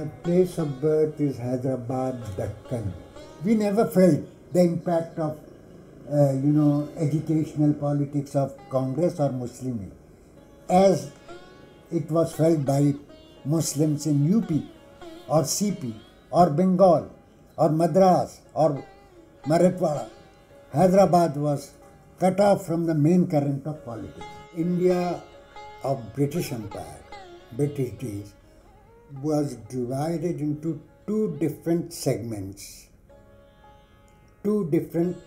My place of birth is Hyderabad, Deccan. We never felt the impact of, educational politics of Congress or Muslim League as it was felt by Muslims in UP or CP or Bengal or Madras or Marathwada. Hyderabad was cut off from the main current of politics. India of British Empire, British days, was divided into two different segments, two different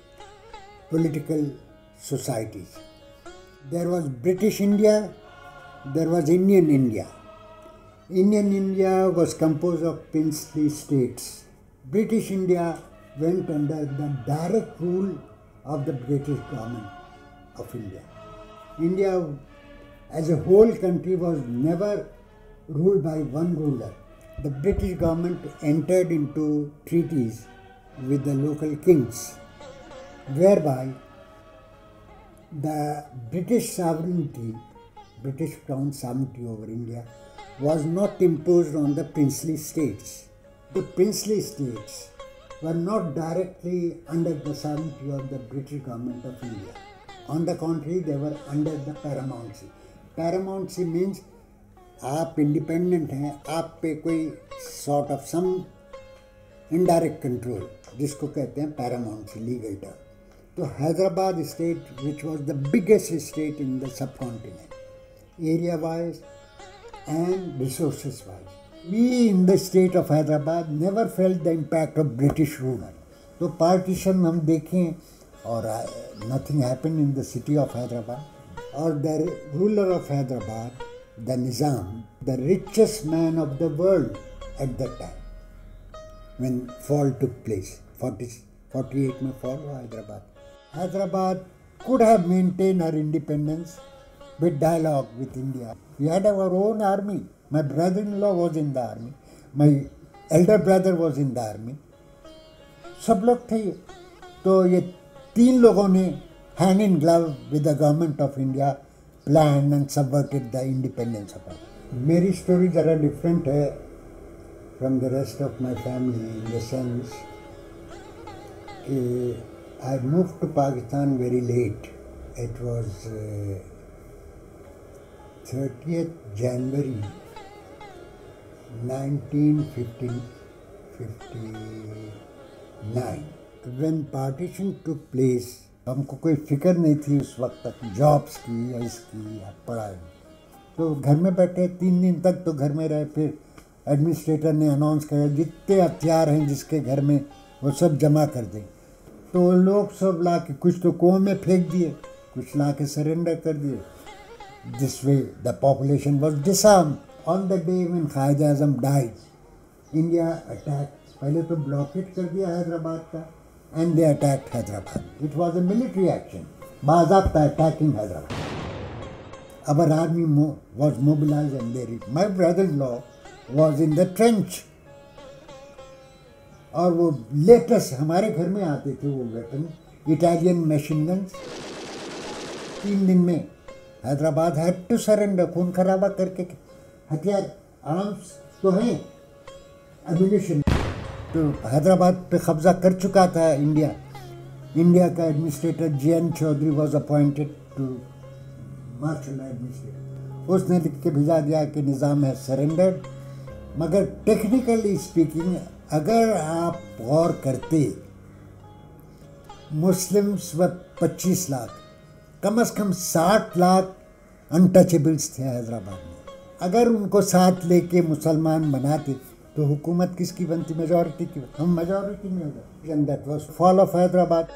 political societies. There was British India, there was Indian India. Indian India was composed of princely states. British India went under the direct rule of the British government of India. India as a whole country was never ruled by one ruler. The British government entered into treaties with the local kings, whereby the British sovereignty, British crown sovereignty over India, was not imposed on the princely states. The princely states were not directly under the sovereignty of the British government of India. On the contrary, they were under the paramountcy. Paramountcy means आप independent हैं, आप पे कोई sort of some indirect control, जिसको कहते हैं paramount legal term. तो Hyderabad state which was the biggest state in the subcontinent, area wise and resources wise, we in the state of Hyderabad never felt the impact of British ruler. तो partition हम देखें और nothing happened in the city of Hyderabad. और the ruler of Hyderabad, the Nizam, the richest man of the world at that time, when fall took place, 48 में fall हुआ Hyderabad. Hyderabad could have maintained our independence with dialogue with India. We had our own army. My brother-in-law was in the army. My elder brother was in the army. सब लोग थे. तो ये तीन लोगों ने hand in glove with the government of India planned and subverted the independence of Pakistan. मेरी story ज़रा डिफरेंट है from the rest of my family in the sense कि I moved to Pakistan very late. It was 30th January 1959. When partition took place, हमको कोई फिक्र नहीं थी उस वक्त तक जॉब्स की या इसकी या पढ़ाई. तो घर में बैठे 3 दिन तक तो घर में रहे. फिर एडमिनिस्ट्रेटर ने अनाउंस किया जितने हथियार हैं जिसके घर में वो सब जमा कर दें. तो लोग सब ला के कुछ तो कुओं में फेंक दिए, कुछ ला के सरेंडर कर दिए. This way the population was disarmed. On the day when Quaid Azam died, India attack, पहले तो ब्लॉकेट कर दिया हैदराबाद का, and they attacked Hyderabad. It was a military action. Bazabta attacking Hyderabad. Our army was mobilized and they reached. My brother-in-law was in the trench. और वो latest हमारे घर में आते थे वो वेपन, इटालियन मशीन गन्स. 3 दिन में हैदराबाद हैड टू सरेंडर. खून खराबा करके हथियार, आर्म्स तो हैं, एम्युनिशन तो हैदराबाद पे कब्जा कर चुका था इंडिया. इंडिया का administrator JN Chaudhuri was appointed to martial administrator. उसने लिख के भिजा दिया कि निज़ाम है सरेंडर्ड. मगर टेक्निकली स्पीकिंग अगर आप गौर करते, मुस्लिम्स व 25 लाख, कम से कम 60 लाख अनटचेबल्स थे हैदराबाद में. अगर उनको साथ लेके मुसलमान बनाते तो हुकूमत किसकी बनती? मेजॉरिटी की. हम मेजॉरिटी में हो गए. And that was fall of Hyderabad.